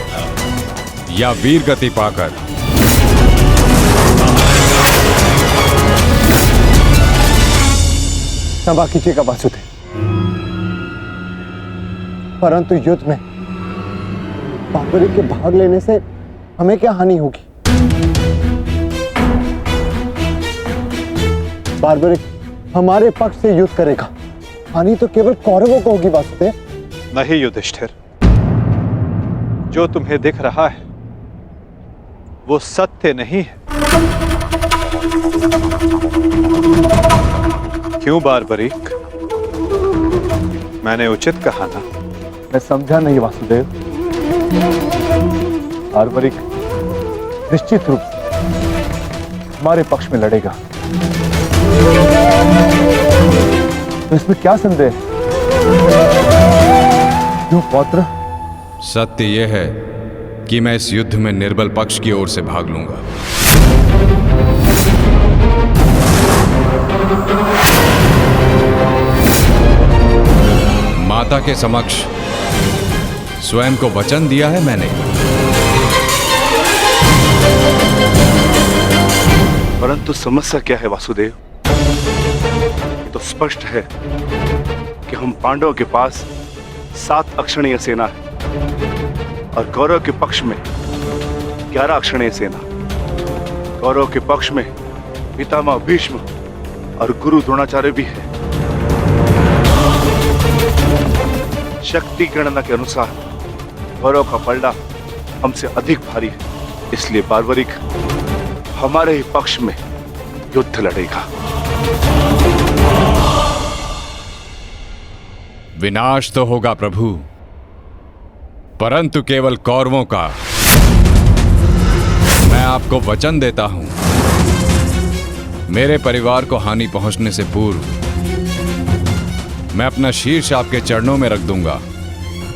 या वीर गति पाकर। क्षमा कीजिएगा वासुदेव, परंतु युद्ध में बार्बरिक के भाग लेने से हमें क्या हानि होगी? बार्बरिक हमारे पक्ष से युद्ध करेगा, हानि तो केवल कौरवों को होगी वासुदेव। नहीं युधिष्ठिर, जो तुम्हें दिख रहा है वो सत्य नहीं है। क्यों बार्बरिक? मैंने उचित कहा ना? मैं समझा नहीं वासुदेव। बार्बरिक निश्चित रूप से हमारे पक्ष में लड़ेगा, तो इसमें क्या संदेह है? क्यों पौत्र? सत्य यह है कि मैं इस युद्ध में निर्बल पक्ष की ओर से भाग लूंगा। माता के समक्ष स्वयं को वचन दिया है मैंने। परंतु समस्या क्या है वासुदेव? ये तो स्पष्ट है कि हम पांडवों के पास 7 अक्षणीय सेना है और कौरव के पक्ष में 11 अक्षणीय सेना। कौरव के पक्ष में पितामह भीष्म और गुरु द्रोणाचार्य भी है। शक्ति गणना के अनुसार कौरव का पलड़ा हमसे अधिक भारी है, इसलिए बार्बरिक हमारे ही पक्ष में युद्ध लड़ेगा। विनाश तो होगा प्रभु, परंतु केवल कौरवों का। मैं आपको वचन देता हूं, मेरे परिवार को हानि पहुंचने से पूर्व मैं अपना शीर्ष आपके चरणों में रख दूंगा।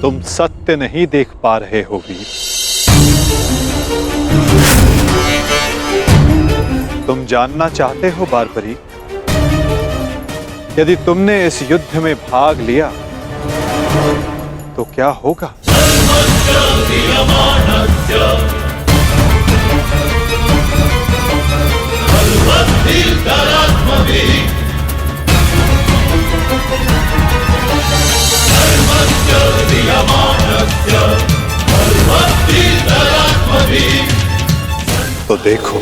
तुम सत्य नहीं देख पा रहे हो वीर। तुम जानना चाहते हो बार्बरिक, यदि तुमने इस युद्ध में भाग लिया तो क्या होगा? तो देखो,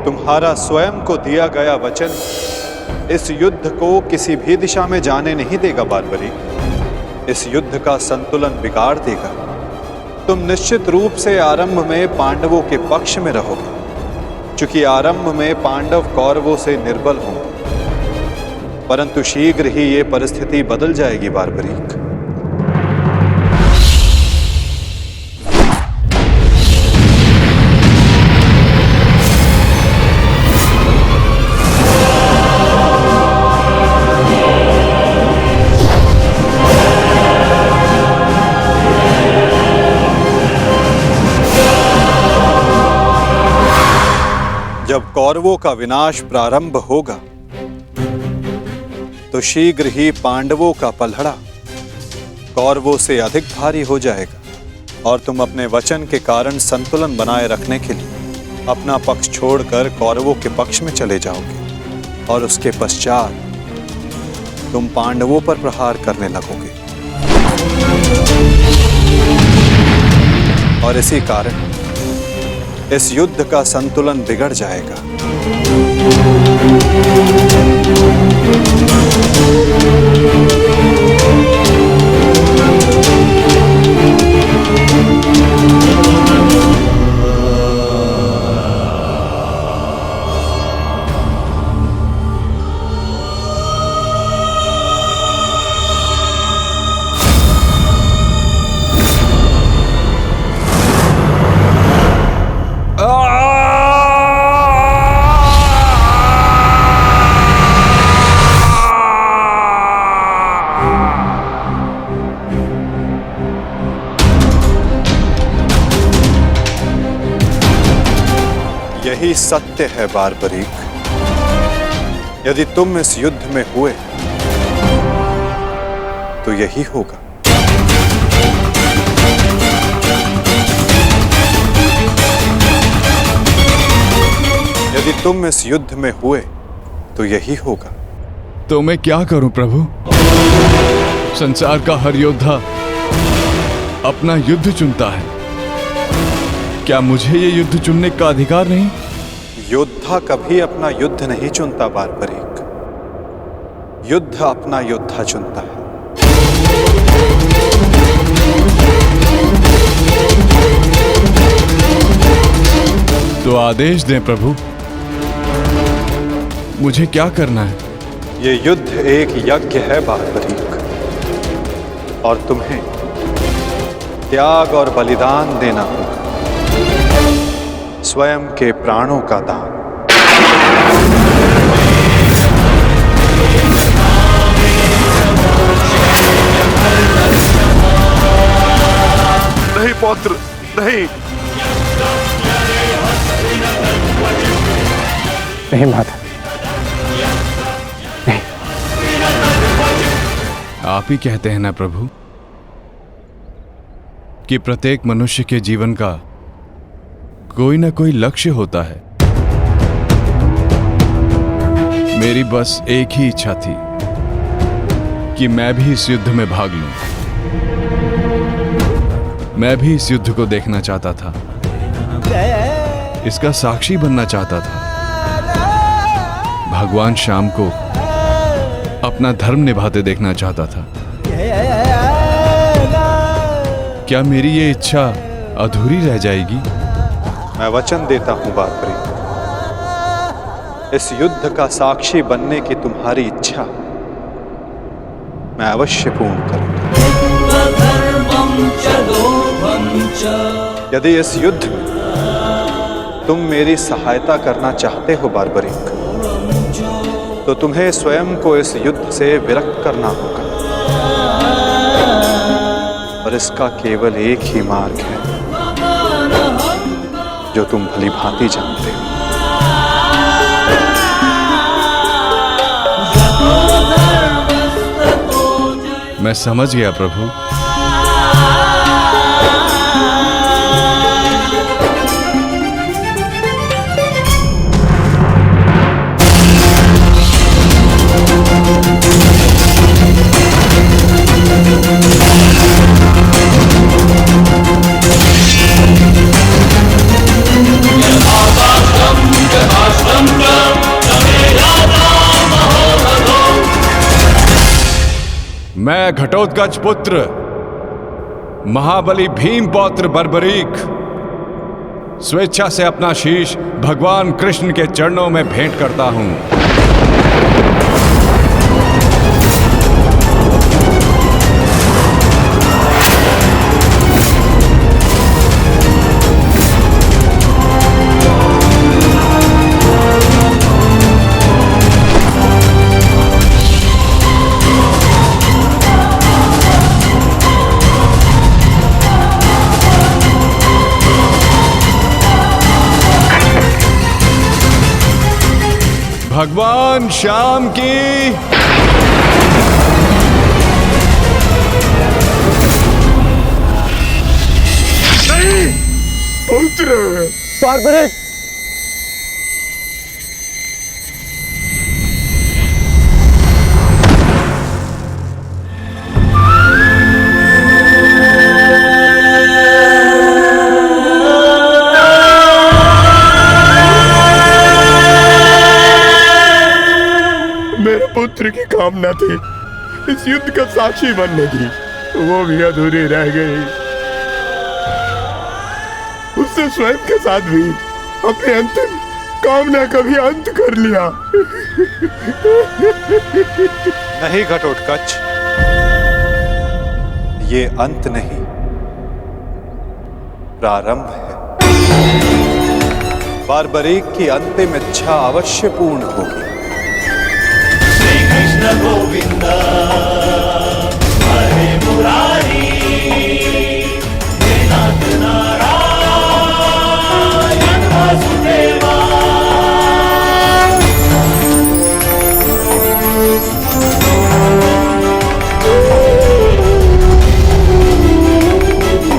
तुम्हारा स्वयं को दिया गया वचन इस युद्ध को किसी भी दिशा में जाने नहीं देगा बार्बरिक। इस युद्ध का संतुलन बिगाड़ देगा। तुम निश्चित रूप से आरंभ में पांडवों के पक्ष में रहोगे, क्योंकि आरंभ में पांडव कौरवों से निर्बल होंगे, परंतु शीघ्र ही ये परिस्थिति बदल जाएगी बार्बरिक। जब कौरवों का विनाश प्रारंभ होगा तो शीघ्र ही पांडवों का पलड़ा कौरवों से अधिक भारी हो जाएगा और तुम अपने वचन के कारण संतुलन बनाए रखने के लिए अपना पक्ष छोड़कर कौरवों के पक्ष में चले जाओगे और उसके पश्चात तुम पांडवों पर प्रहार करने लगोगे। और इसी कारण इस युद्ध का संतुलन बिगड़ जाएगा। यही सत्य है बारबरीक। यदि तुम इस युद्ध में हुए तो यही होगा। यदि तुम इस युद्ध में हुए तो यही होगा। तो मैं क्या करूं प्रभु? संसार का हर योद्धा अपना युद्ध चुनता है। क्या मुझे ये युद्ध चुनने का अधिकार नहीं? योद्धा कभी अपना युद्ध नहीं चुनता बारबरीक। युद्ध अपना योद्धा चुनता है। तो आदेश दें प्रभु, मुझे क्या करना है? ये युद्ध एक यज्ञ है बारबरीक, और तुम्हें त्याग और बलिदान देना होगा। स्वयं के प्राणों का दान। नहीं पौत्र, नहीं। नहीं माता, नहीं। आप ही कहते हैं ना प्रभु कि प्रत्येक मनुष्य के जीवन का कोई ना कोई लक्ष्य होता है। मेरी बस एक ही इच्छा थी कि मैं भी इस युद्ध में भाग लूं। मैं भी इस युद्ध को देखना चाहता था, इसका साक्षी बनना चाहता था। भगवान श्याम को अपना धर्म निभाते देखना चाहता था। क्या मेरी ये इच्छा अधूरी रह जाएगी? मैं वचन देता हूं बारबरीक, इस युद्ध का साक्षी बनने की तुम्हारी इच्छा मैं अवश्य पूर्ण करूंगा। यदि इस युद्ध में तुम मेरी सहायता करना चाहते हो बारबरीक, तो तुम्हें स्वयं को इस युद्ध से विरक्त करना होगा। और इसका केवल एक ही मार्ग है जो तुम भली भांति जानते हो। मैं समझ गया प्रभु। मैं घटोत्कच पुत्र महाबली भीम पौत्र बर्बरीक स्वेच्छा से अपना शीश भगवान कृष्ण के चरणों में भेंट करता हूं। भगवान श्याम की नहीं पुत्र बारबरीक, पुत्र की कामना थी इस युद्ध का साक्षी बनने की, वो भी अधूरी रह गई। उससे स्वयं के साथ भी अपनी अंतिम कामना का भी अंत कर लिया। नहीं घटोत्कच, ये अंत नहीं, प्रारंभ है। बार्बरीक की अंतिम इच्छा अवश्य पूर्ण होगी। श्री कृष्ण गोविंद हरे मुरारी, हे नाथ नारायण वासुदेवा।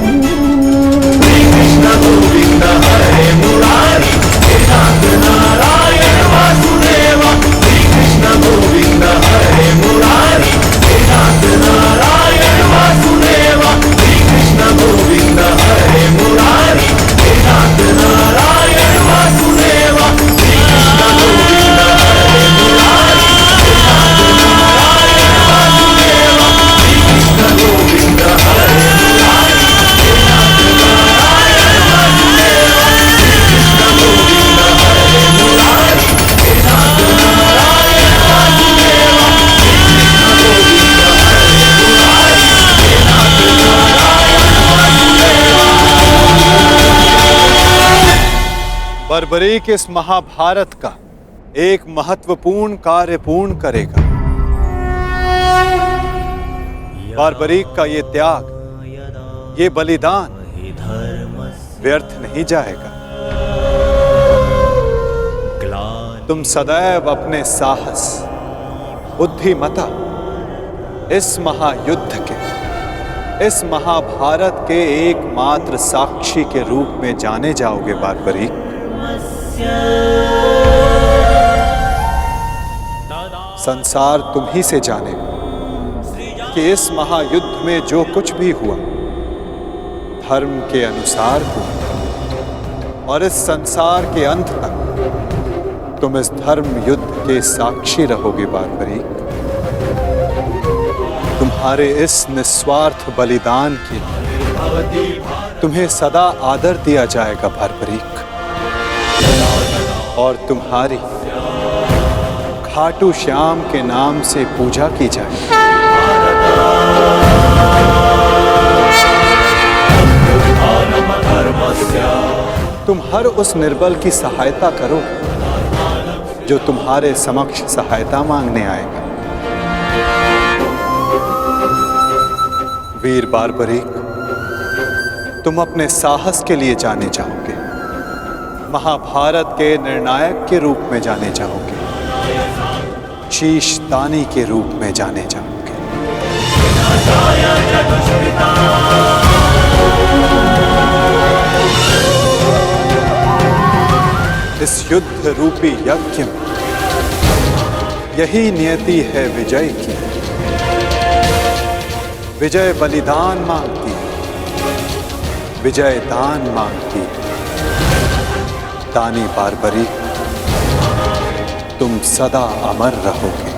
श्री कृष्ण गोविंद हरे मुरारी, हे नाथ नारायण वासुदेवा। श्री कृष्ण गोविंद हरे मुरारी, हे नाथ नारायण वासुदेवा। श्री कृष्ण गोविंद हरे मुरारी, हे नाथ नारायण वासुदेवा। श्री कृष्ण गोविंद हरे मुरारी, हे नाथ नारायण वासुदेवा। श्री कृष्ण गोविंद हरे मुरारी, हे नाथ नारायण वासुदेवा। श्री कृष्ण गोविंद हरे मुरारी, हे नाथ नारायण वासुदेवा। श्री कृष्ण गोविंद हरे मुरारी, हे नाथ नारायण वासुदेवा। बार्बरीक इस महाभारत का एक महत्वपूर्ण कार्य पूर्ण करेगा। बार्बरीक का ये त्याग, ये बलिदान व्यर्थ नहीं जाएगा। तुम सदैव अपने साहस, बुद्धिमता, इस महायुद्ध के, इस महाभारत के एकमात्र साक्षी के रूप में जाने जाओगे बार्बरीक। संसार तुम ही से जानेगा कि इस महायुद्ध में जो कुछ भी हुआ धर्म के अनुसार हुआ, और इस संसार के अंत तक तुम इस धर्म युद्ध के साक्षी रहोगे बार्बरीक। तुम्हारे इस निस्वार्थ बलिदान के लिए तुम्हें सदा आदर दिया जाएगा बार्बरीक, और तुम्हारी खाटू श्याम के नाम से पूजा की जाएगी। तुम हर उस निर्बल की सहायता करो जो तुम्हारे समक्ष सहायता मांगने आएगा। वीर बार्बरीक, तुम अपने साहस के लिए जाने जाओगे, महाभारत के निर्णायक के रूप में जाने जाओगे, शीश दानी के रूप में जाने जाओगे। इस युद्ध रूपी यज्ञ में यही नियति है विजय की। विजय बलिदान मांगती है, विजय दान मांगती है। दानी बार्बरीक, तुम सदा अमर रहोगे।